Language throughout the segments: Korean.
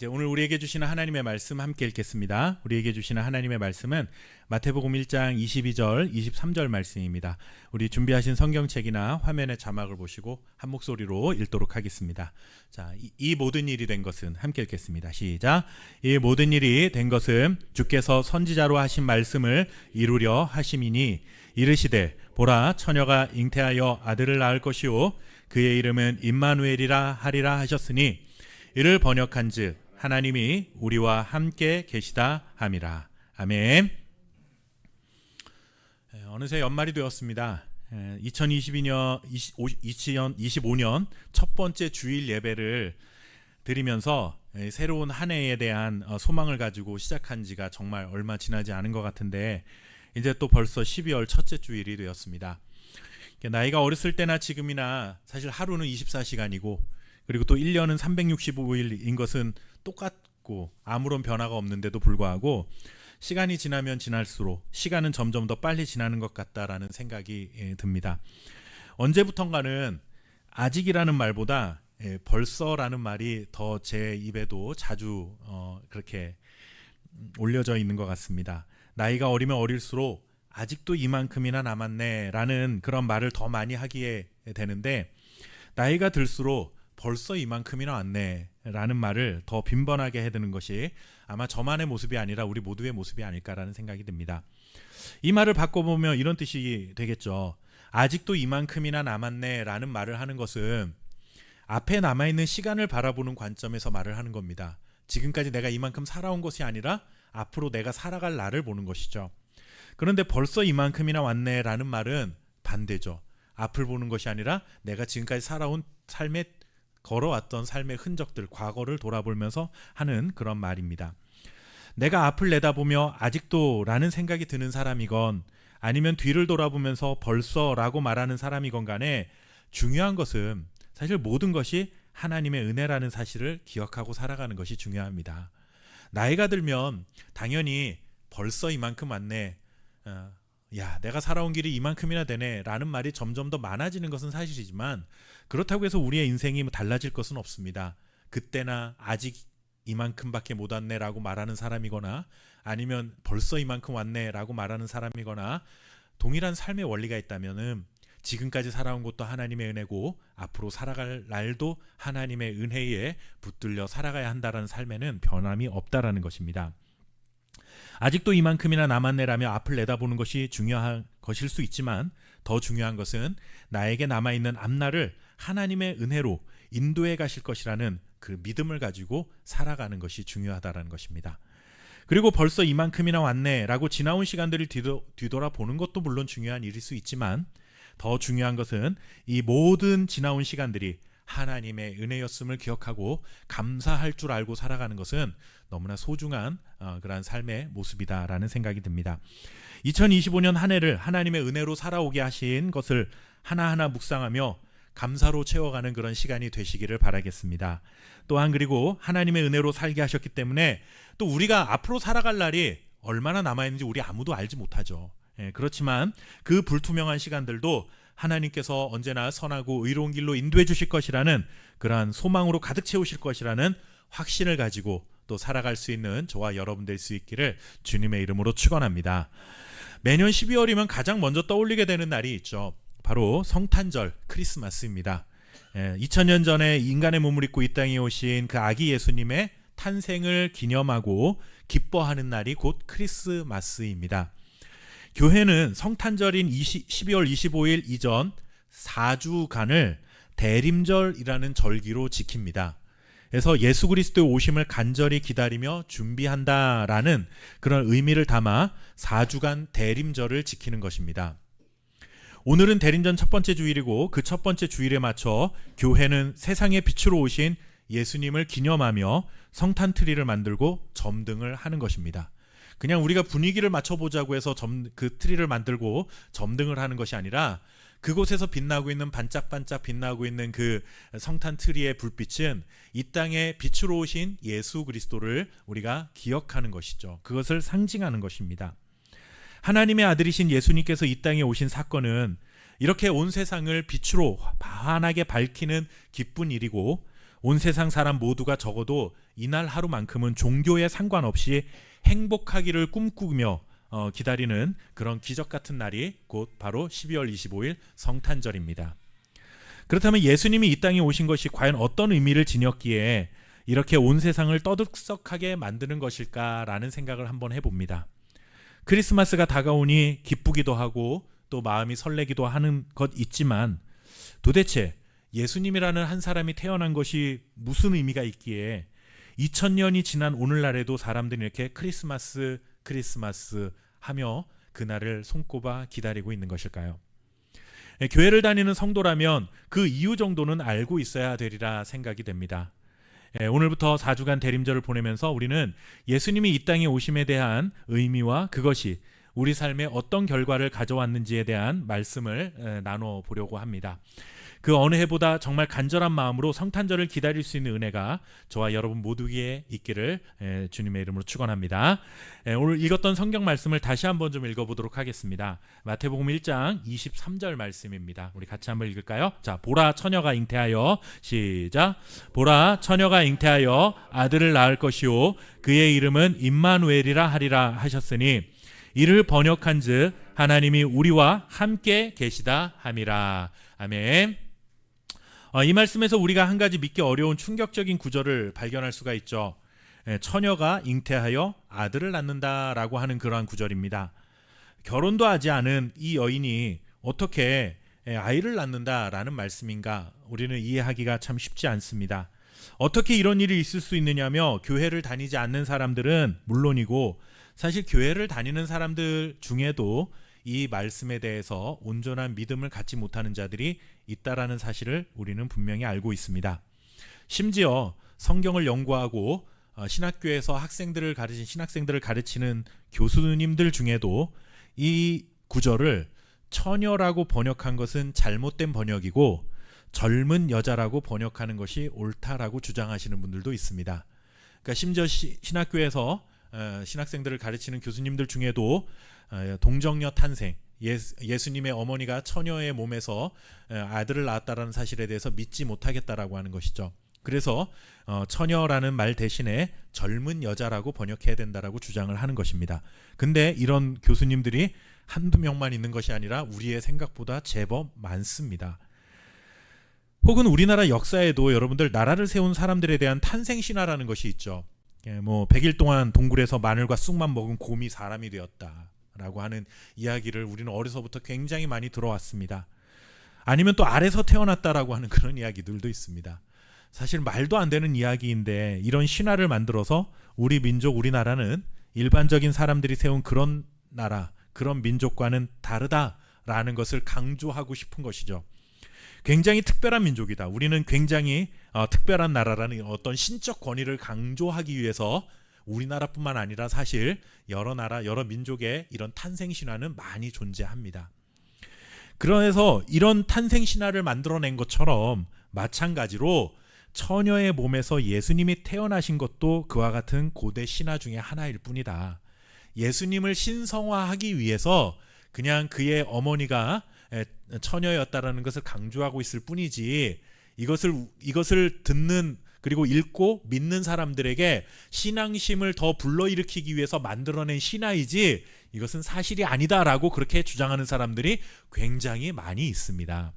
이제 오늘 우리에게 주시는 하나님의 말씀 함께 읽겠습니다. 우리에게 주시는 하나님의 말씀은 마태복음 1장 22절, 23절 말씀입니다. 우리 준비하신 성경책이나 화면의 자막을 보시고 한 목소리로 읽도록 하겠습니다. 자, 이 모든 일이 된 것은 함께 읽겠습니다. 시작. 이 모든 일이 된 것은 주께서 선지자로 하신 말씀을 이루려 하심이니 이르시되 보라 처녀가 잉태하여 아들을 낳을 것이요 그의 이름은 임마누엘이라 하리라 하셨으니 이를 번역한즉 하나님이 우리와 함께 계시다 함이라. 아멘. 어느새 연말이 되었습니다. 2025년 첫 번째 주일 예배를 드리면서 새로운 한 해에 대한 소망을 가지고 시작한 지가 정말 얼마 지나지 않은 것 같은데 이제 또 벌써 12월 첫째 주일이 되었습니다. 나이가 어렸을 때나 지금이나 사실 하루는 24시간이고 그리고 또 1년은 365일인 것은 똑같고 아무런 변화가 없는데도 불구하고 시간이 지나면 지날수록 시간은 점점 더 빨리 지나는 것 같다라는 생각이 듭니다. 언제부턴가는 아직이라는 말보다 벌써라는 말이 더 제 입에도 자주 그렇게 올려져 있는 것 같습니다. 나이가 어리면 어릴수록 아직도 이만큼이나 남았네 라는 그런 말을 더 많이 하게 되는데 나이가 들수록 벌써 이만큼이나 왔네 라는 말을 더 빈번하게 해드는 것이 아마 저만의 모습이 아니라 우리 모두의 모습이 아닐까라는 생각이 듭니다. 이 말을 바꿔보면 이런 뜻이 되겠죠. 아직도 이만큼이나 남았네 라는 말을 하는 것은 앞에 남아있는 시간을 바라보는 관점에서 말을 하는 겁니다. 지금까지 내가 이만큼 살아온 것이 아니라 앞으로 내가 살아갈 날을 보는 것이죠. 그런데 벌써 이만큼이나 왔네 라는 말은 반대죠. 앞을 보는 것이 아니라 내가 지금까지 살아온 삶의 걸어왔던 삶의 흔적들, 과거를 돌아보면서 하는 그런 말입니다. 내가 앞을 내다보며 아직도 라는 생각이 드는 사람이건 아니면 뒤를 돌아보면서 벌써 라고 말하는 사람이건 간에 중요한 것은 사실 모든 것이 하나님의 은혜라는 사실을 기억하고 살아가는 것이 중요합니다. 나이가 들면 당연히 벌써 이만큼 왔네, 야 내가 살아온 길이 이만큼이나 되네 라는 말이 점점 더 많아지는 것은 사실이지만 그렇다고 해서 우리의 인생이 달라질 것은 없습니다. 그때나 아직 이만큼밖에 못 왔네 라고 말하는 사람이거나 아니면 벌써 이만큼 왔네 라고 말하는 사람이거나 동일한 삶의 원리가 있다면 지금까지 살아온 것도 하나님의 은혜고 앞으로 살아갈 날도 하나님의 은혜에 붙들려 살아가야 한다는 삶에는 변함이 없다라는 것입니다. 아직도 이만큼이나 남았네라며 앞을 내다보는 것이 중요한 것일 수 있지만 더 중요한 것은 나에게 남아있는 앞날을 하나님의 은혜로 인도해 가실 것이라는 그 믿음을 가지고 살아가는 것이 중요하다는 것입니다. 그리고 벌써 이만큼이나 왔네라고 지나온 시간들을 뒤돌아보는 것도 물론 중요한 일일 수 있지만 더 중요한 것은 이 모든 지나온 시간들이 하나님의 은혜였음을 기억하고 감사할 줄 알고 살아가는 것은 너무나 소중한 그러한 삶의 모습이다라는 생각이 듭니다. 2025년 한 해를 하나님의 은혜로 살아오게 하신 것을 하나하나 묵상하며 감사로 채워가는 그런 시간이 되시기를 바라겠습니다. 또한 그리고 하나님의 은혜로 살게 하셨기 때문에 또 우리가 앞으로 살아갈 날이 얼마나 남아있는지 우리 아무도 알지 못하죠. 그렇지만 그 불투명한 시간들도 하나님께서 언제나 선하고 의로운 길로 인도해 주실 것이라는 그러한 소망으로 가득 채우실 것이라는 확신을 가지고 또 살아갈 수 있는 저와 여러분 될 수 있기를 주님의 이름으로 축원합니다. 매년 12월이면 가장 먼저 떠올리게 되는 날이 있죠. 바로 성탄절 크리스마스입니다. 2000년 전에 인간의 몸을 입고 이 땅에 오신 그 아기 예수님의 탄생을 기념하고 기뻐하는 날이 곧 크리스마스입니다. 교회는 성탄절인 12월 25일 이전 4주간을 대림절이라는 절기로 지킵니다. 그래서 예수 그리스도의 오심을 간절히 기다리며 준비한다라는 그런 의미를 담아 4주간 대림절을 지키는 것입니다. 오늘은 대림절 첫 번째 주일이고 그 첫 번째 주일에 맞춰 교회는 세상의 빛으로 오신 예수님을 기념하며 성탄 트리를 만들고 점등을 하는 것입니다. 그냥 우리가 분위기를 맞춰보자고 해서 그 트리를 만들고 점등을 하는 것이 아니라 그곳에서 빛나고 있는 반짝반짝 빛나고 있는 그 성탄 트리의 불빛은 이 땅에 빛으로 오신 예수 그리스도를 우리가 기억하는 것이죠. 그것을 상징하는 것입니다. 하나님의 아들이신 예수님께서 이 땅에 오신 사건은 이렇게 온 세상을 빛으로 환하게 밝히는 기쁜 일이고 온 세상 사람 모두가 적어도 이날 하루만큼은 종교에 상관없이 행복하기를 꿈꾸며 기다리는 그런 기적 같은 날이 곧 바로 12월 25일 성탄절입니다. 그렇다면 예수님이 이 땅에 오신 것이 과연 어떤 의미를 지녔기에 이렇게 온 세상을 떠들썩하게 만드는 것일까라는 생각을 한번 해봅니다. 크리스마스가 다가오니 기쁘기도 하고 또 마음이 설레기도 하는 것 있지만 도대체 예수님이라는 한 사람이 태어난 것이 무슨 의미가 있기에 2000년이 지난 오늘날에도 사람들이 이렇게 크리스마스 하며 그날을 손꼽아 기다리고 있는 것일까요? 교회를 다니는 성도라면 그 이유 정도는 알고 있어야 되리라 생각이 됩니다. 오늘부터 4주간 대림절을 보내면서 우리는 예수님이 이 땅에 오심에 대한 의미와 그것이 우리 삶에 어떤 결과를 가져왔는지에 대한 말씀을 나눠보려고 합니다. 그 어느 해보다 정말 간절한 마음으로 성탄절을 기다릴 수 있는 은혜가 저와 여러분 모두에게 있기를 주님의 이름으로 축원합니다. 오늘 읽었던 성경 말씀을 다시 한번 좀 읽어보도록 하겠습니다. 마태복음 1장 23절 말씀입니다. 우리 같이 한번 읽을까요? 자, 보라 처녀가 잉태하여 시작. 보라 처녀가 잉태하여 아들을 낳을 것이요 그의 이름은 임마누엘이라 하리라 하셨으니 이를 번역한즉 하나님이 우리와 함께 계시다 함이라. 아멘. 이 말씀에서 우리가 한 가지 믿기 어려운 충격적인 구절을 발견할 수가 있죠. 처녀가 잉태하여 아들을 낳는다라고 하는 그러한 구절입니다. 결혼도 하지 않은 이 여인이 어떻게 아이를 낳는다라는 말씀인가? 우리는 이해하기가 참 쉽지 않습니다. 어떻게 이런 일이 있을 수 있느냐며 교회를 다니지 않는 사람들은 물론이고 사실 교회를 다니는 사람들 중에도 이 말씀에 대해서 온전한 믿음을 갖지 못하는 자들이 있다라는 사실을 우리는 분명히 알고 있습니다. 심지어 성경을 연구하고 신학교에서 신학생들을 가르치는 교수님들 중에도 이 구절을 처녀라고 번역한 것은 잘못된 번역이고 젊은 여자라고 번역하는 것이 옳다라고 주장하시는 분들도 있습니다. 그러니까 심지어 신학교에서 신학생들을 가르치는 교수님들 중에도 동정녀 탄생, 예수님의 어머니가 처녀의 몸에서 아들을 낳았다라는 사실에 대해서 믿지 못하겠다라고 하는 것이죠. 그래서 처녀라는 말 대신에 젊은 여자라고 번역해야 된다라고 주장을 하는 것입니다. 근데 이런 교수님들이 한두 명만 있는 것이 아니라 우리의 생각보다 제법 많습니다. 혹은 우리나라 역사에도 여러분들 나라를 세운 사람들에 대한 탄생 신화라는 것이 있죠. 100일 동안 동굴에서 마늘과 쑥만 먹은 곰이 사람이 되었다라고 하는 이야기를 우리는 어려서부터 굉장히 많이 들어왔습니다. 아니면 또 알에서 태어났다라고 하는 그런 이야기들도 있습니다. 사실 말도 안 되는 이야기인데 이런 신화를 만들어서 우리 민족, 우리나라는 일반적인 사람들이 세운 그런 나라, 그런 민족과는 다르다라는 것을 강조하고 싶은 것이죠. 굉장히 특별한 민족이다. 우리는 굉장히 특별한 나라라는 어떤 신적 권위를 강조하기 위해서 우리나라뿐만 아니라 사실 여러 나라, 여러 민족의 이런 탄생 신화는 많이 존재합니다. 그래서 이런 탄생 신화를 만들어낸 것처럼 마찬가지로 처녀의 몸에서 예수님이 태어나신 것도 그와 같은 고대 신화 중에 하나일 뿐이다. 예수님을 신성화하기 위해서 그냥 그의 어머니가 처녀였다라는 것을 강조하고 있을 뿐이지 이것을 듣는 그리고 읽고 믿는 사람들에게 신앙심을 더 불러일으키기 위해서 만들어낸 신화이지 이것은 사실이 아니다라고 그렇게 주장하는 사람들이 굉장히 많이 있습니다.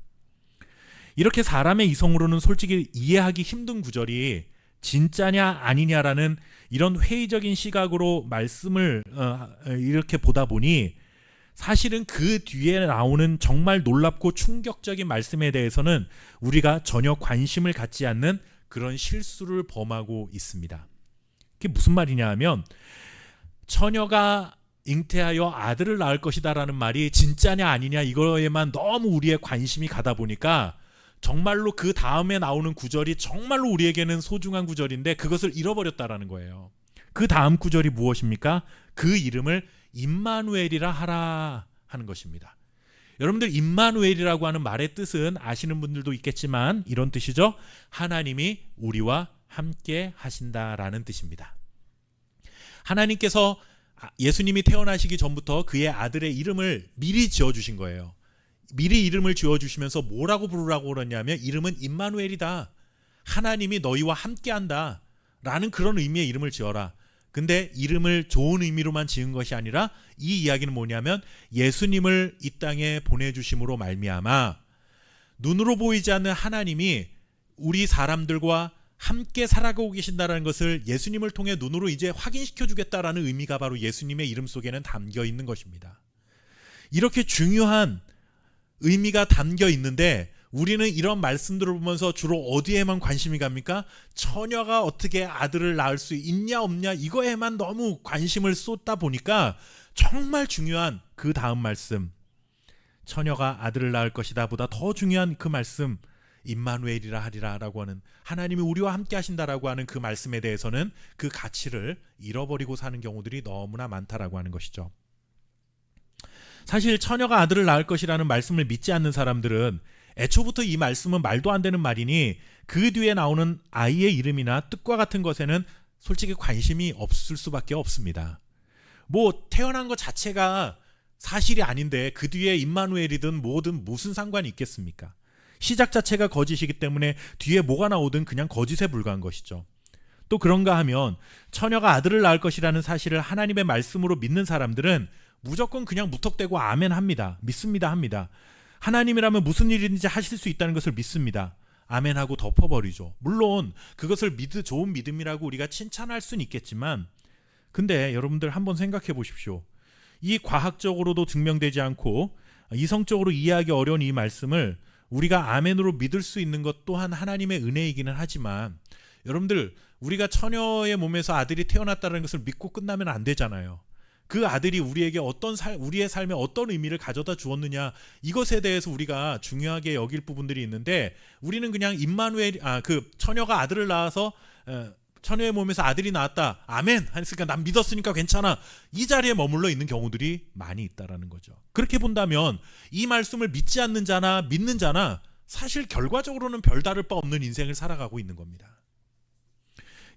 이렇게 사람의 이성으로는 솔직히 이해하기 힘든 구절이 진짜냐 아니냐라는 이런 회의적인 시각으로 말씀을 이렇게 보다 보니 사실은 그 뒤에 나오는 정말 놀랍고 충격적인 말씀에 대해서는 우리가 전혀 관심을 갖지 않는 그런 실수를 범하고 있습니다. 그게 무슨 말이냐 하면 처녀가 잉태하여 아들을 낳을 것이다라는 말이 진짜냐 아니냐 이거에만 너무 우리의 관심이 가다 보니까 정말로 그 다음에 나오는 구절이 정말로 우리에게는 소중한 구절인데 그것을 잃어버렸다라는 거예요. 그 다음 구절이 무엇입니까? 그 이름을 임마누엘이라 하라 하는 것입니다. 여러분들 임마누엘이라고 하는 말의 뜻은 아시는 분들도 있겠지만 이런 뜻이죠. 하나님이 우리와 함께 하신다라는 뜻입니다. 하나님께서 예수님이 태어나시기 전부터 그의 아들의 이름을 미리 지어주신 거예요. 미리 이름을 지어주시면서 뭐라고 부르라고 그러냐면 이름은 임마누엘이다. 하나님이 너희와 함께한다 라는 그런 의미의 이름을 지어라. 근데 이름을 좋은 의미로만 지은 것이 아니라 이 이야기는 뭐냐면 예수님을 이 땅에 보내주심으로 말미암아 눈으로 보이지 않는 하나님이 우리 사람들과 함께 살아가고 계신다는 것을 예수님을 통해 눈으로 이제 확인시켜 주겠다라는 의미가 바로 예수님의 이름 속에는 담겨 있는 것입니다. 이렇게 중요한 의미가 담겨 있는데 우리는 이런 말씀들을 보면서 주로 어디에만 관심이 갑니까? 처녀가 어떻게 아들을 낳을 수 있냐 없냐 이거에만 너무 관심을 쏟다 보니까 정말 중요한 그 다음 말씀, 처녀가 아들을 낳을 것이다 보다 더 중요한 그 말씀, 임마누엘이라 하리라 라고 하는, 하나님이 우리와 함께 하신다라고 하는 그 말씀에 대해서는 그 가치를 잃어버리고 사는 경우들이 너무나 많다라고 하는 것이죠. 사실 처녀가 아들을 낳을 것이라는 말씀을 믿지 않는 사람들은 애초부터 이 말씀은 말도 안 되는 말이니 그 뒤에 나오는 아이의 이름이나 뜻과 같은 것에는 솔직히 관심이 없을 수밖에 없습니다. 뭐 태어난 것 자체가 사실이 아닌데 그 뒤에 임마누엘이든 뭐든 무슨 상관이 있겠습니까? 시작 자체가 거짓이기 때문에 뒤에 뭐가 나오든 그냥 거짓에 불과한 것이죠. 또 그런가 하면 처녀가 아들을 낳을 것이라는 사실을 하나님의 말씀으로 믿는 사람들은 무조건 그냥 무턱대고 아멘 합니다. 믿습니다 합니다. 하나님이라면 무슨 일인지 하실 수 있다는 것을 믿습니다. 아멘하고 덮어버리죠. 물론 그것을 좋은 믿음이라고 우리가 칭찬할 수는 있겠지만, 근데 여러분들 한번 생각해 보십시오. 이 과학적으로도 증명되지 않고 이성적으로 이해하기 어려운 이 말씀을 우리가 아멘으로 믿을 수 있는 것 또한 하나님의 은혜이기는 하지만, 여러분들 우리가 처녀의 몸에서 아들이 태어났다는 것을 믿고 끝나면 안 되잖아요. 그 아들이 우리에게 우리의 삶에 어떤 의미를 가져다 주었느냐, 이것에 대해서 우리가 중요하게 여길 부분들이 있는데, 우리는 그냥 그 처녀가 아들을 낳아서 처녀의 몸에서 아들이 나왔다, 아멘 하니까 난 믿었으니까 괜찮아, 이 자리에 머물러 있는 경우들이 많이 있다라는 거죠. 그렇게 본다면 이 말씀을 믿지 않는 자나 믿는 자나 사실 결과적으로는 별다를 바 없는 인생을 살아가고 있는 겁니다.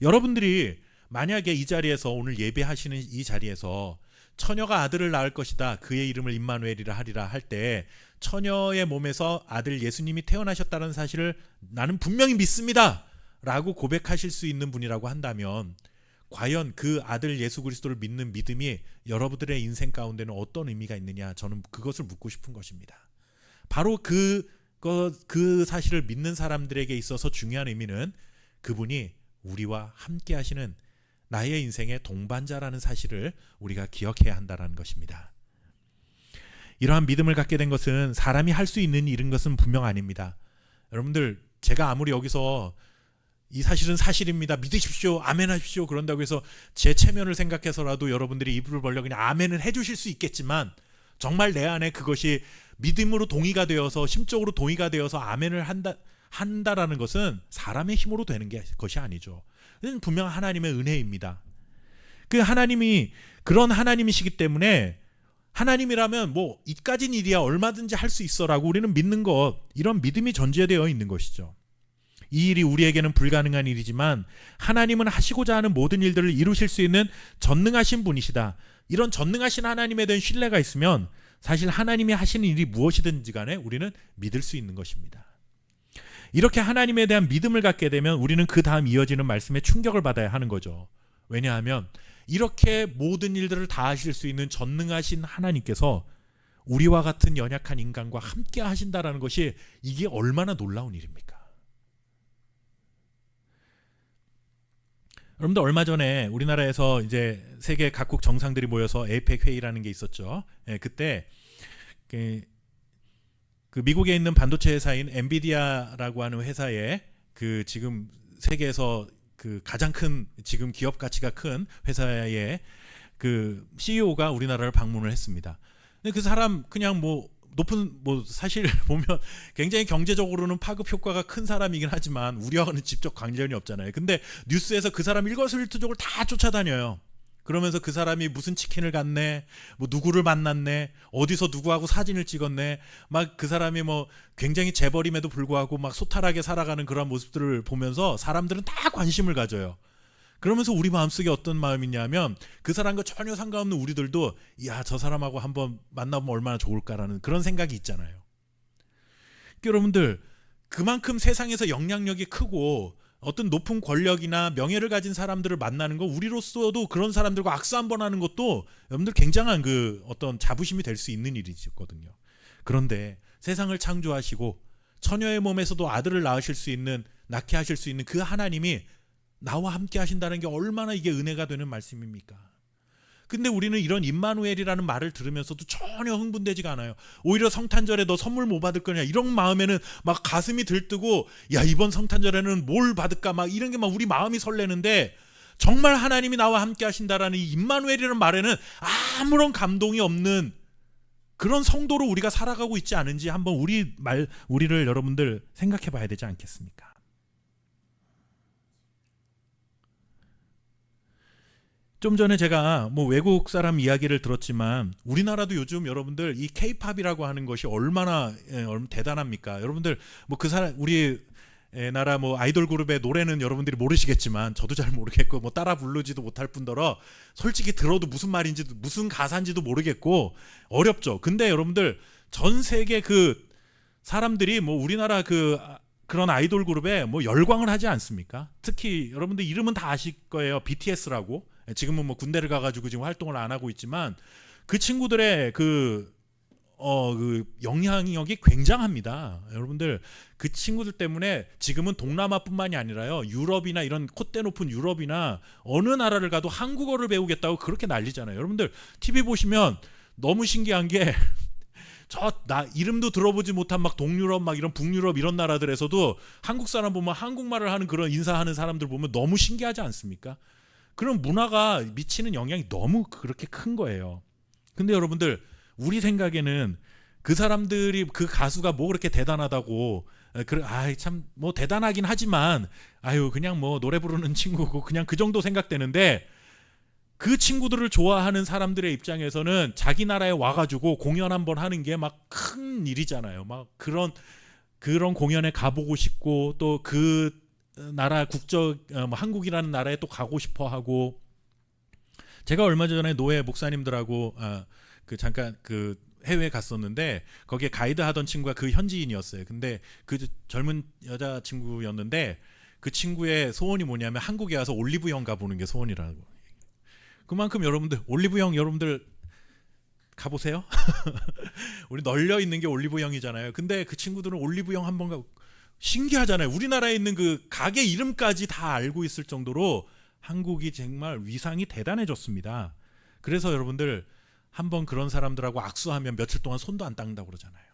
여러분들이 만약에 이 자리에서, 오늘 예배하시는 이 자리에서 처녀가 아들을 낳을 것이다, 그의 이름을 임마누엘이라 하리라 할 때 처녀의 몸에서 아들 예수님이 태어나셨다는 사실을 나는 분명히 믿습니다 라고 고백하실 수 있는 분이라고 한다면, 과연 그 아들 예수 그리스도를 믿는 믿음이 여러분들의 인생 가운데는 어떤 의미가 있느냐, 저는 그것을 묻고 싶은 것입니다. 바로 그 사실을 믿는 사람들에게 있어서 중요한 의미는 그분이 우리와 함께 하시는 나의 인생의 동반자라는 사실을 우리가 기억해야 한다는 것입니다. 이러한 믿음을 갖게 된 것은 사람이 할 수 있는 일인 것은 분명 아닙니다. 여러분들, 제가 아무리 여기서 이 사실은 사실입니다, 믿으십시오, 아멘 하십시오 그런다고 해서 제 체면을 생각해서라도 여러분들이 입을 벌려 그냥 아멘을 해주실 수 있겠지만, 정말 내 안에 그것이 믿음으로 동의가 되어서, 심적으로 동의가 되어서 아멘을 한다라는 것은 사람의 힘으로 되는 것이 아니죠. 그건 분명 하나님의 은혜입니다. 그 하나님이 그런 하나님이시기 때문에, 하나님이라면 뭐 이까진 일이야 얼마든지 할 수 있어라고 우리는 믿는 것, 이런 믿음이 전제되어 있는 것이죠. 이 일이 우리에게는 불가능한 일이지만 하나님은 하시고자 하는 모든 일들을 이루실 수 있는 전능하신 분이시다, 이런 전능하신 하나님에 대한 신뢰가 있으면 사실 하나님이 하시는 일이 무엇이든지 간에 우리는 믿을 수 있는 것입니다. 이렇게 하나님에 대한 믿음을 갖게 되면 우리는 그 다음 이어지는 말씀에 충격을 받아야 하는 거죠. 왜냐하면 이렇게 모든 일들을 다 하실 수 있는 전능하신 하나님께서 우리와 같은 연약한 인간과 함께 하신다라는 것이, 이게 얼마나 놀라운 일입니까? 여러분들, 얼마 전에 우리나라에서 이제 세계 각국 정상들이 모여서 에이펙 회의라는 게 있었죠. 그때 그 미국에 있는 반도체 회사인 엔비디아라고 하는 회사에 그 지금 세계에서 그 가장 큰 지금 기업 가치가 큰 회사의 그 CEO가 우리나라를 방문을 했습니다. 근데 그 사람 그냥 사실 보면 굉장히 경제적으로는 파급 효과가 큰 사람이긴 하지만 우리와는 직접 관련이 없잖아요. 근데 뉴스에서 그 사람 일거수일투족을 다 쫓아다녀요. 그러면서 그 사람이 무슨 치킨을 갔네, 뭐 누구를 만났네, 어디서 누구하고 사진을 찍었네, 막 그 사람이 뭐 굉장히 재벌임에도 불구하고 막 소탈하게 살아가는 그런 모습들을 보면서 사람들은 다 관심을 가져요. 그러면서 우리 마음속에 어떤 마음이냐면, 그 사람과 전혀 상관없는 우리들도 야, 저 사람하고 한번 만나보면 얼마나 좋을까라는 그런 생각이 있잖아요. 여러분들, 그만큼 세상에서 영향력이 크고 어떤 높은 권력이나 명예를 가진 사람들을 만나는 거, 우리로서도 그런 사람들과 악수 한번 하는 것도 여러분들 굉장한 그 어떤 자부심이 될 수 있는 일이거든요. 그런데 세상을 창조하시고 처녀의 몸에서도 아들을 낳게 하실 수 있는 그 하나님이 나와 함께 하신다는 게 얼마나 이게 은혜가 되는 말씀입니까? 근데 우리는 이런 임마누엘이라는 말을 들으면서도 전혀 흥분되지가 않아요. 오히려 성탄절에 너 선물 뭐 받을 거냐 이런 마음에는 막 가슴이 들뜨고, 야 이번 성탄절에는 뭘 받을까 막 이런 게 막 우리 마음이 설레는데, 정말 하나님이 나와 함께 하신다라는 이 임마누엘이라는 말에는 아무런 감동이 없는 그런 성도로 우리가 살아가고 있지 않은지 한번 우리를 여러분들 생각해 봐야 되지 않겠습니까? 좀 전에 제가 뭐 외국 사람 이야기를 들었지만 우리나라도 요즘 여러분들 이 K-팝이라고 하는 것이 얼마나 대단합니까? 여러분들 뭐 그 사람 우리 나라 뭐 아이돌 그룹의 노래는 여러분들이 모르시겠지만 저도 잘 모르겠고 뭐 따라 부르지도 못할 뿐더러 솔직히 들어도 무슨 말인지도 무슨 가사인지도 모르겠고 어렵죠. 근데 여러분들 전 세계 그 사람들이 뭐 우리나라 그런 아이돌 그룹에 뭐 열광을 하지 않습니까? 특히 여러분들 이름은 다 아실 거예요. BTS라고. 지금은 뭐 군대를 가가지고 지금 활동을 안 하고 있지만 그 친구들의 그 영향력이 굉장합니다. 여러분들 그 친구들 때문에 지금은 동남아뿐만이 아니라요, 유럽이나 이런 콧대 높은 유럽이나 어느 나라를 가도 한국어를 배우겠다고 그렇게 난리잖아요. 여러분들 TV 보시면 너무 신기한 게 나 이름도 들어보지 못한 막 동유럽 막 이런 북유럽 이런 나라들에서도 한국 사람 보면 한국말을 하는 그런 인사하는 사람들 보면 너무 신기하지 않습니까? 그런 문화가 미치는 영향이 너무 그렇게 큰 거예요. 근데 여러분들 우리 생각에는 그 사람들이 그 가수가 뭐 그렇게 대단하다고 참 뭐 대단하긴 하지만 그냥 뭐 노래 부르는 친구고 그냥 그 정도 생각되는데, 그 친구들을 좋아하는 사람들의 입장에서는 자기 나라에 와가지고 공연 한번 하는 게 막 큰 일이잖아요. 막 그런 공연에 가보고 싶고 또 그 나라 한국이라는 나라에 또 가고 싶어 하고. 제가 얼마 전에 노예 목사님들하고 잠깐 해외에 갔었는데 거기에 가이드 하던 친구가 그 현지인이었어요. 근데 그 젊은 여자 친구였는데 그 친구의 소원이 뭐냐면 한국에 와서 올리브영 가보는 게 소원이라고. 그만큼 여러분들 올리브영 여러분들 가보세요. 우리 널려 있는 게 올리브영이잖아요. 근데 그 친구들은 올리브영 한번 가고 신기하잖아요. 우리나라에 있는 그 가게 이름까지 다 알고 있을 정도로 한국이 정말 위상이 대단해졌습니다. 그래서 여러분들 한번 그런 사람들하고 악수하면 며칠 동안 손도 안 닦는다고 그러잖아요.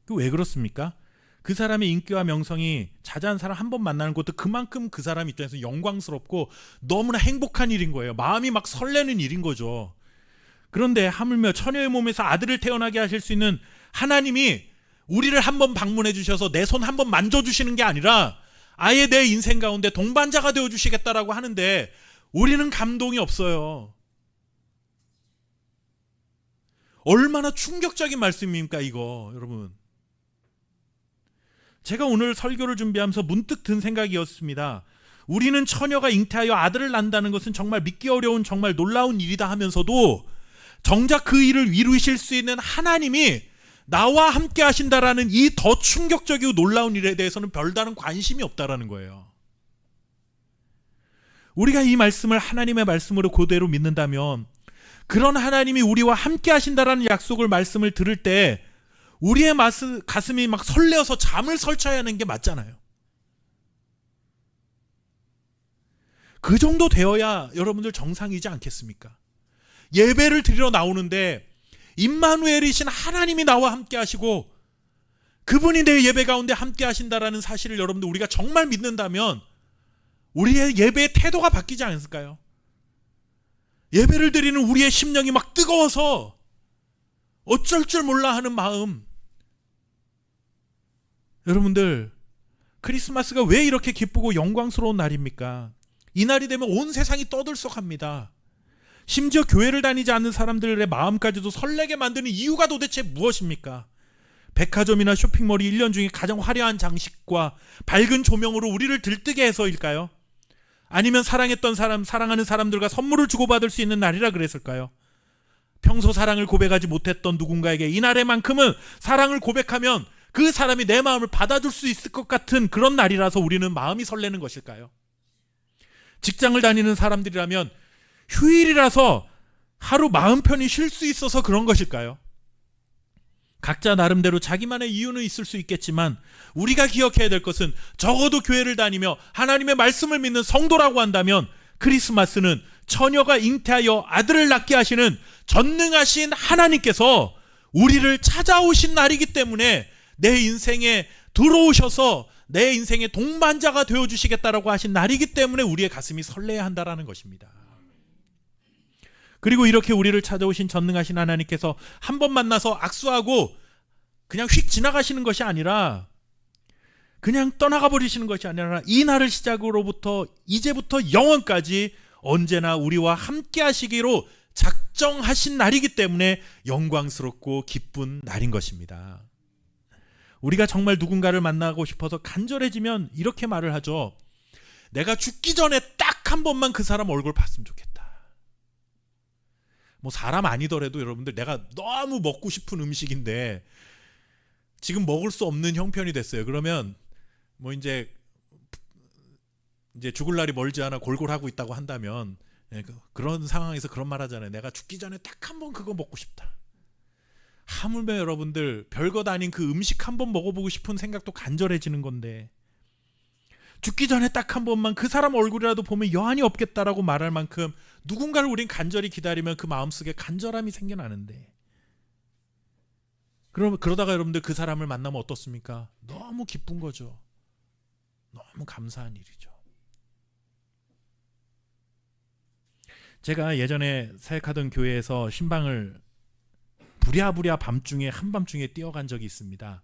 그 왜 그렇습니까? 그 사람의 인기와 명성이 자자한 사람 한 번 만나는 것도 그만큼 그 사람 입장에서 영광스럽고 너무나 행복한 일인 거예요. 마음이 막 설레는 일인 거죠. 그런데 하물며 처녀의 몸에서 아들을 태어나게 하실 수 있는 하나님이 우리를 한번 방문해 주셔서 내 손 한번 만져주시는 게 아니라 아예 내 인생 가운데 동반자가 되어주시겠다라고 하는데 우리는 감동이 없어요. 얼마나 충격적인 말씀입니까 이거 여러분. 제가 오늘 설교를 준비하면서 문득 든 생각이었습니다. 우리는 처녀가 잉태하여 아들을 낳는다는 것은 정말 믿기 어려운 정말 놀라운 일이다 하면서도 정작 그 일을 이루실 수 있는 하나님이 나와 함께 하신다라는 이 더 충격적이고 놀라운 일에 대해서는 별다른 관심이 없다라는 거예요. 우리가 이 말씀을 하나님의 말씀으로 그대로 믿는다면 그런 하나님이 우리와 함께 하신다라는 약속을 말씀을 들을 때 우리의 가슴이 막 설레어서 잠을 설쳐야 하는 게 맞잖아요. 그 정도 되어야 여러분들 정상이지 않겠습니까? 예배를 드리러 나오는데 임마누엘이신 하나님이 나와 함께 하시고 그분이 내 예배 가운데 함께 하신다라는 사실을 여러분들 우리가 정말 믿는다면 우리의 예배의 태도가 바뀌지 않을까요? 예배를 드리는 우리의 심령이 막 뜨거워서 어쩔 줄 몰라 하는 마음. 여러분들 크리스마스가 왜 이렇게 기쁘고 영광스러운 날입니까? 이 날이 되면 온 세상이 떠들썩합니다. 심지어 교회를 다니지 않는 사람들의 마음까지도 설레게 만드는 이유가 도대체 무엇입니까? 백화점이나 쇼핑몰이 1년 중에 가장 화려한 장식과 밝은 조명으로 우리를 들뜨게 해서일까요? 아니면 사랑했던 사람, 사랑하는 사람들과 선물을 주고받을 수 있는 날이라 그랬을까요? 평소 사랑을 고백하지 못했던 누군가에게 이날에만큼은 사랑을 고백하면 그 사람이 내 마음을 받아줄 수 있을 것 같은 그런 날이라서 우리는 마음이 설레는 것일까요? 직장을 다니는 사람들이라면 휴일이라서 하루 마음 편히 쉴 수 있어서 그런 것일까요? 각자 나름대로 자기만의 이유는 있을 수 있겠지만 우리가 기억해야 될 것은 적어도 교회를 다니며 하나님의 말씀을 믿는 성도라고 한다면 크리스마스는 처녀가 잉태하여 아들을 낳게 하시는 전능하신 하나님께서 우리를 찾아오신 날이기 때문에 내 인생에 들어오셔서 내 인생의 동반자가 되어주시겠다라고 하신 날이기 때문에 우리의 가슴이 설레야 한다라는 것입니다. 그리고 이렇게 우리를 찾아오신 전능하신 하나님께서 한 번 만나서 악수하고 그냥 휙 지나가시는 것이 아니라 그냥 떠나가 버리시는 것이 아니라 이 날을 시작으로부터 이제부터 영원까지 언제나 우리와 함께 하시기로 작정하신 날이기 때문에 영광스럽고 기쁜 날인 것입니다. 우리가 정말 누군가를 만나고 싶어서 간절해지면 이렇게 말을 하죠. 내가 죽기 전에 딱 한 번만 그 사람 얼굴 봤으면 좋겠다. 뭐 사람 아니더라도 여러분들 내가 너무 먹고 싶은 음식인데 지금 먹을 수 없는 형편이 됐어요. 그러면 뭐 이제 죽을 날이 멀지 않아 골골하고 있다고 한다면 그런 상황에서 그런 말 하잖아요. 내가 죽기 전에 딱 한 번 그거 먹고 싶다. 하물며 여러분들 별것 아닌 그 음식 한 번 먹어보고 싶은 생각도 간절해지는 건데 죽기 전에 딱 한 번만 그 사람 얼굴이라도 보면 여한이 없겠다라고 말할 만큼 누군가를 우린 간절히 기다리면 그 마음속에 간절함이 생겨나는데 그러다가 여러분들 그 사람을 만나면 어떻습니까? 너무 기쁜 거죠. 너무 감사한 일이죠. 제가 예전에 사역하던 교회에서 신방을 부랴부랴 밤중에 한밤중에 뛰어간 적이 있습니다.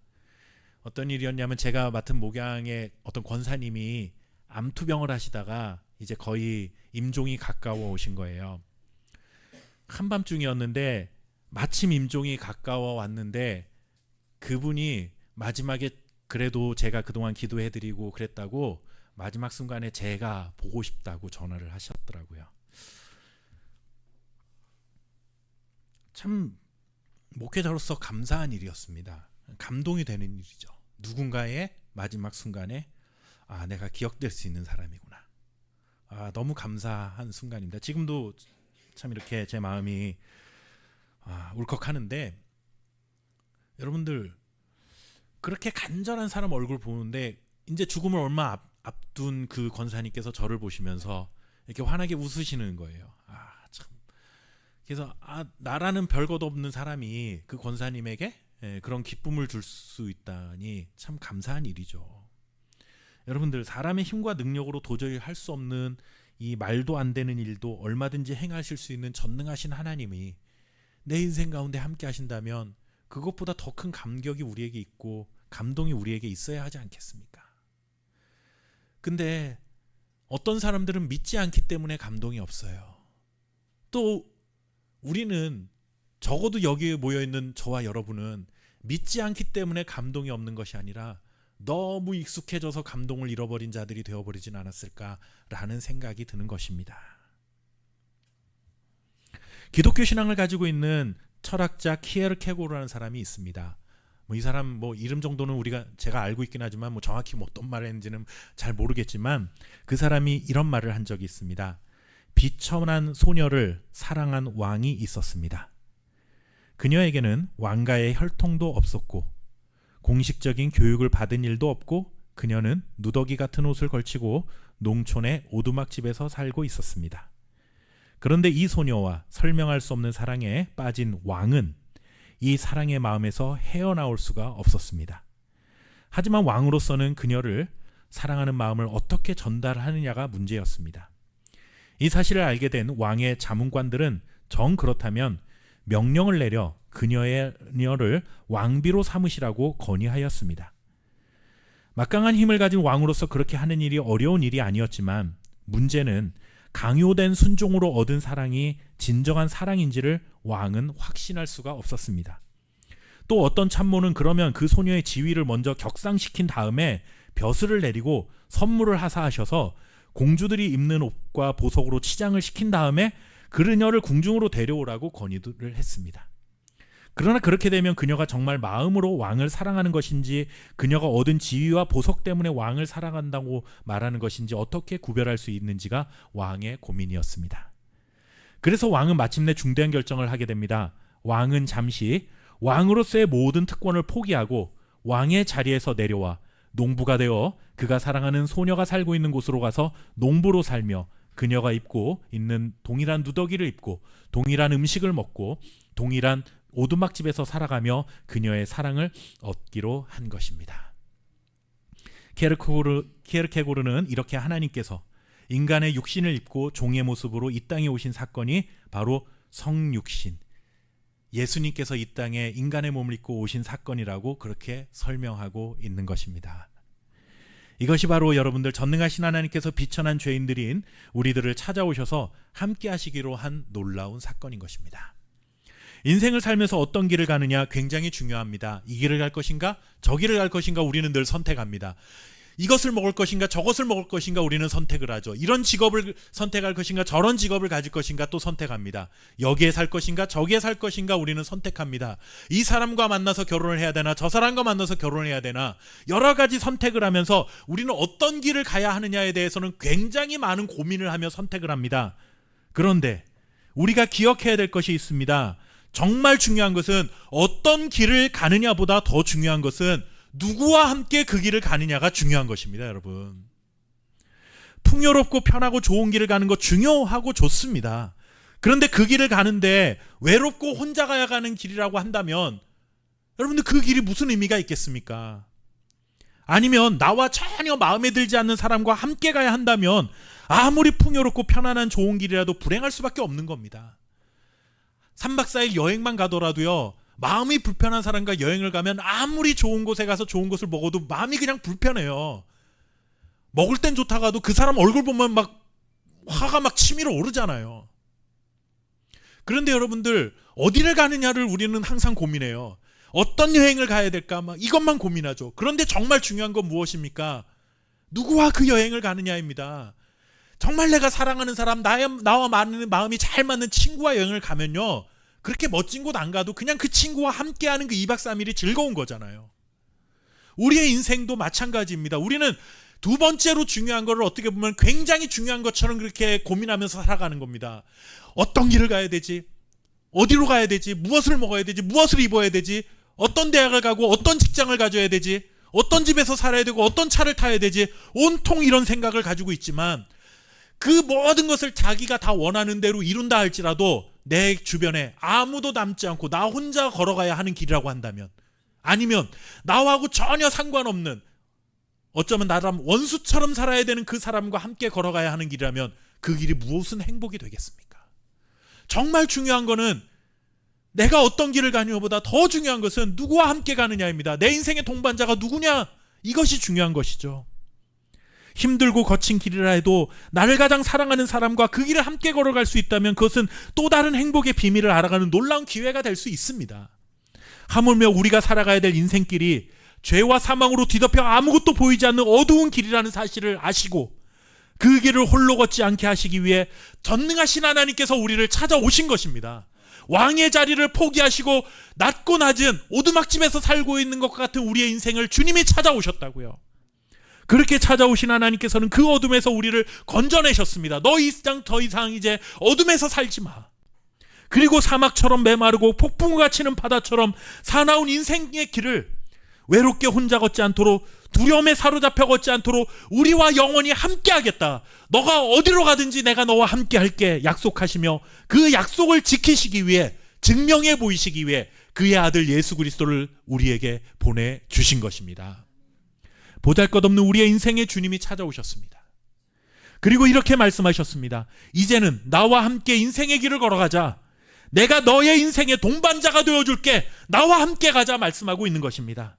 어떤 일이었냐면 제가 맡은 목양의 어떤 권사님이 암투병을 하시다가 이제 거의 임종이 가까워 오신 거예요. 한밤중이었는데 마침 임종이 가까워 왔는데 그분이 마지막에 그래도 제가 그동안 기도해드리고 그랬다고 마지막 순간에 제가 보고 싶다고 전화를 하셨더라고요. 참 목회자로서 감사한 일이었습니다. 감동이 되는 일이죠. 누군가의 마지막 순간에 내가 기억될 수 있는 사람이구나. 너무 감사한 순간입니다. 지금도 참 이렇게 제 마음이 울컥하는데 여러분들 그렇게 간절한 사람 얼굴 보는데 이제 죽음을 얼마 앞둔 그 권사님께서 저를 보시면서 이렇게 환하게 웃으시는 거예요. 참. 그래서 나라는 별것 없는 사람이 그 권사님에게 그런 기쁨을 줄 수 있다니 참 감사한 일이죠. 여러분들 사람의 힘과 능력으로 도저히 할 수 없는 이 말도 안 되는 일도 얼마든지 행하실 수 있는 전능하신 하나님이 내 인생 가운데 함께 하신다면 그것보다 더 큰 감격이 우리에게 있고 감동이 우리에게 있어야 하지 않겠습니까? 근데 어떤 사람들은 믿지 않기 때문에 감동이 없어요. 또 우리는 적어도 여기에 모여있는 저와 여러분은 믿지 않기 때문에 감동이 없는 것이 아니라 너무 익숙해져서 감동을 잃어버린 자들이 되어버리진 않았을까라는 생각이 드는 것입니다. 기독교 신앙을 가지고 있는 철학자 키에르케고르라는 사람이 있습니다. 이 사람 이름 정도는 제가 알고 있긴 하지만 정확히 어떤 말을 했는지는 잘 모르겠지만 그 사람이 이런 말을 한 적이 있습니다. 비천한 소녀를 사랑한 왕이 있었습니다. 그녀에게는 왕가의 혈통도 없었고 공식적인 교육을 받은 일도 없고 그녀는 누더기 같은 옷을 걸치고 농촌의 오두막집에서 살고 있었습니다. 그런데 이 소녀와 설명할 수 없는 사랑에 빠진 왕은 이 사랑의 마음에서 헤어나올 수가 없었습니다. 하지만 왕으로서는 그녀를 사랑하는 마음을 어떻게 전달하느냐가 문제였습니다. 이 사실을 알게 된 왕의 자문관들은 정 그렇다면 명령을 내려 그녀를 왕비로 삼으시라고 건의하였습니다. 막강한 힘을 가진 왕으로서 그렇게 하는 일이 어려운 일이 아니었지만 문제는 강요된 순종으로 얻은 사랑이 진정한 사랑인지를 왕은 확신할 수가 없었습니다. 또 어떤 참모는 그러면 그 소녀의 지위를 먼저 격상시킨 다음에 벼슬을 내리고 선물을 하사하셔서 공주들이 입는 옷과 보석으로 치장을 시킨 다음에 그녀를 궁중으로 데려오라고 건의를 했습니다. 그러나 그렇게 되면 그녀가 정말 마음으로 왕을 사랑하는 것인지, 그녀가 얻은 지위와 보석 때문에 왕을 사랑한다고 말하는 것인지 어떻게 구별할 수 있는지가 왕의 고민이었습니다. 그래서 왕은 마침내 중대한 결정을 하게 됩니다. 왕은 잠시 왕으로서의 모든 특권을 포기하고 왕의 자리에서 내려와 농부가 되어 그가 사랑하는 소녀가 살고 있는 곳으로 가서 농부로 살며 그녀가 입고 있는 동일한 누더기를 입고 동일한 음식을 먹고 동일한 오두막집에서 살아가며 그녀의 사랑을 얻기로 한 것입니다. 키에르케고르는 이렇게 하나님께서 인간의 육신을 입고 종의 모습으로 이 땅에 오신 사건이 바로 성육신, 예수님께서 이 땅에 인간의 몸을 입고 오신 사건이라고 그렇게 설명하고 있는 것입니다. 이것이 바로 여러분들, 전능하신 하나님께서 비천한 죄인들인 우리들을 찾아오셔서 함께 하시기로 한 놀라운 사건인 것입니다. 인생을 살면서 어떤 길을 가느냐 굉장히 중요합니다. 이 길을 갈 것인가 저 길을 갈 것인가 우리는 늘 선택합니다. 이것을 먹을 것인가 저것을 먹을 것인가 우리는 선택을 하죠. 이런 직업을 선택할 것인가 저런 직업을 가질 것인가 또 선택합니다. 여기에 살 것인가 저기에 살 것인가 우리는 선택합니다. 이 사람과 만나서 결혼을 해야 되나 저 사람과 만나서 결혼을 해야 되나 여러 가지 선택을 하면서 우리는 어떤 길을 가야 하느냐에 대해서는 굉장히 많은 고민을 하며 선택을 합니다. 그런데 우리가 기억해야 될 것이 있습니다. 정말 중요한 것은 어떤 길을 가느냐보다 더 중요한 것은 누구와 함께 그 길을 가느냐가 중요한 것입니다. 여러분, 풍요롭고 편하고 좋은 길을 가는 것 중요하고 좋습니다. 그런데 그 길을 가는데 외롭고 혼자 가야 가는 길이라고 한다면 여러분들 그 길이 무슨 의미가 있겠습니까? 아니면 나와 전혀 마음에 들지 않는 사람과 함께 가야 한다면 아무리 풍요롭고 편안한 좋은 길이라도 불행할 수밖에 없는 겁니다. 3박 4일 여행만 가더라도요, 마음이 불편한 사람과 여행을 가면 아무리 좋은 곳에 가서 좋은 것을 먹어도 마음이 그냥 불편해요. 먹을 땐 좋다가도 그 사람 얼굴 보면 막 화가 막 치밀어 오르잖아요. 그런데 여러분들, 어디를 가느냐를 우리는 항상 고민해요. 어떤 여행을 가야 될까 막 이것만 고민하죠. 그런데 정말 중요한 건 무엇입니까? 누구와 그 여행을 가느냐입니다. 정말 내가 사랑하는 사람, 나와 마음이 잘 맞는 친구와 여행을 가면요, 그렇게 멋진 곳 안 가도 그냥 그 친구와 함께하는 그 2박 3일이 즐거운 거잖아요. 우리의 인생도 마찬가지입니다. 우리는 두 번째로 중요한 거를 어떻게 보면 굉장히 중요한 것처럼 그렇게 고민하면서 살아가는 겁니다. 어떤 길을 가야 되지? 어디로 가야 되지? 무엇을 먹어야 되지? 무엇을 입어야 되지? 어떤 대학을 가고 어떤 직장을 가져야 되지? 어떤 집에서 살아야 되고 어떤 차를 타야 되지? 온통 이런 생각을 가지고 있지만 그 모든 것을 자기가 다 원하는 대로 이룬다 할지라도 내 주변에 아무도 남지 않고 나 혼자 걸어가야 하는 길이라고 한다면, 아니면 나하고 전혀 상관없는, 어쩌면 나랑 원수처럼 살아야 되는 그 사람과 함께 걸어가야 하는 길이라면 그 길이 무엇은 행복이 되겠습니까? 정말 중요한 거는 내가 어떤 길을 가느냐보다 더 중요한 것은 누구와 함께 가느냐입니다. 내 인생의 동반자가 누구냐, 이것이 중요한 것이죠. 힘들고 거친 길이라 해도 나를 가장 사랑하는 사람과 그 길을 함께 걸어갈 수 있다면 그것은 또 다른 행복의 비밀을 알아가는 놀라운 기회가 될 수 있습니다. 하물며 우리가 살아가야 될 인생길이 죄와 사망으로 뒤덮여 아무것도 보이지 않는 어두운 길이라는 사실을 아시고 그 길을 홀로 걷지 않게 하시기 위해 전능하신 하나님께서 우리를 찾아오신 것입니다. 왕의 자리를 포기하시고 낮고 낮은 오두막집에서 살고 있는 것과 같은 우리의 인생을 주님이 찾아오셨다고요. 그렇게 찾아오신 하나님께서는 그 어둠에서 우리를 건져내셨습니다. 너 이 땅 더 이상 이제 어둠에서 살지 마. 그리고 사막처럼 메마르고 폭풍우가 치는 바다처럼 사나운 인생의 길을 외롭게 혼자 걷지 않도록, 두려움에 사로잡혀 걷지 않도록 우리와 영원히 함께 하겠다. 너가 어디로 가든지 내가 너와 함께 할게 약속하시며 그 약속을 지키시기 위해, 증명해 보이시기 위해 그의 아들 예수 그리스도를 우리에게 보내주신 것입니다. 보잘것없는 우리의 인생에 주님이 찾아오셨습니다. 그리고 이렇게 말씀하셨습니다. 이제는 나와 함께 인생의 길을 걸어가자. 내가 너의 인생의 동반자가 되어줄게. 나와 함께 가자 말씀하고 있는 것입니다.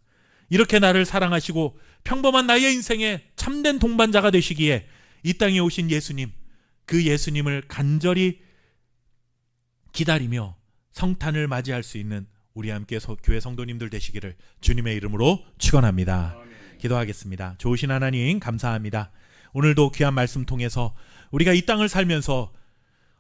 이렇게 나를 사랑하시고 평범한 나의 인생에 참된 동반자가 되시기에 이 땅에 오신 예수님, 그 예수님을 간절히 기다리며 성탄을 맞이할 수 있는 우리 함께 교회 성도님들 되시기를 주님의 이름으로 축원합니다. 기도하겠습니다. 좋으신 하나님 감사합니다. 오늘도 귀한 말씀 통해서 우리가 이 땅을 살면서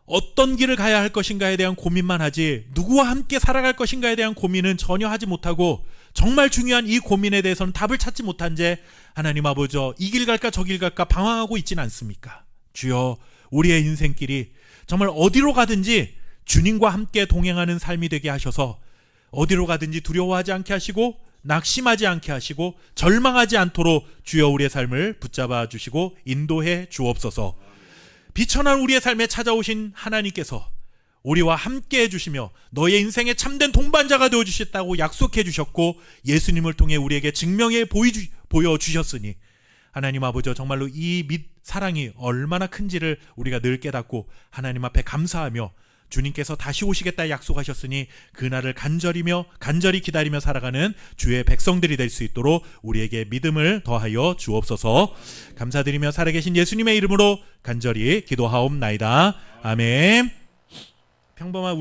어떤 길을 가야 할 것인가에 대한 고민만 하지 누구와 함께 살아갈 것인가에 대한 고민은 전혀 하지 못하고 정말 중요한 이 고민에 대해서는 답을 찾지 못한 채 하나님 아버지 이 길 갈까 저 길 갈까 방황하고 있지는 않습니까? 주여, 우리의 인생길이 정말 어디로 가든지 주님과 함께 동행하는 삶이 되게 하셔서 어디로 가든지 두려워하지 않게 하시고 낙심하지 않게 하시고 절망하지 않도록 주여 우리의 삶을 붙잡아 주시고 인도해 주옵소서. 비천한 우리의 삶에 찾아오신 하나님께서 우리와 함께 해주시며 너의 인생에 참된 동반자가 되어주셨다고 약속해 주셨고 예수님을 통해 우리에게 증명해 보여주셨으니 하나님 아버지 정말로 이 사랑이 얼마나 큰지를 우리가 늘 깨닫고 하나님 앞에 감사하며 주님께서 다시 오시겠다 약속하셨으니 그날을 간절히 기다리며 살아가는 주의 백성들이 될 수 있도록 우리에게 믿음을 더하여 주옵소서. 감사드리며 살아계신 예수님의 이름으로 간절히 기도하옵나이다. 아멘. 평범한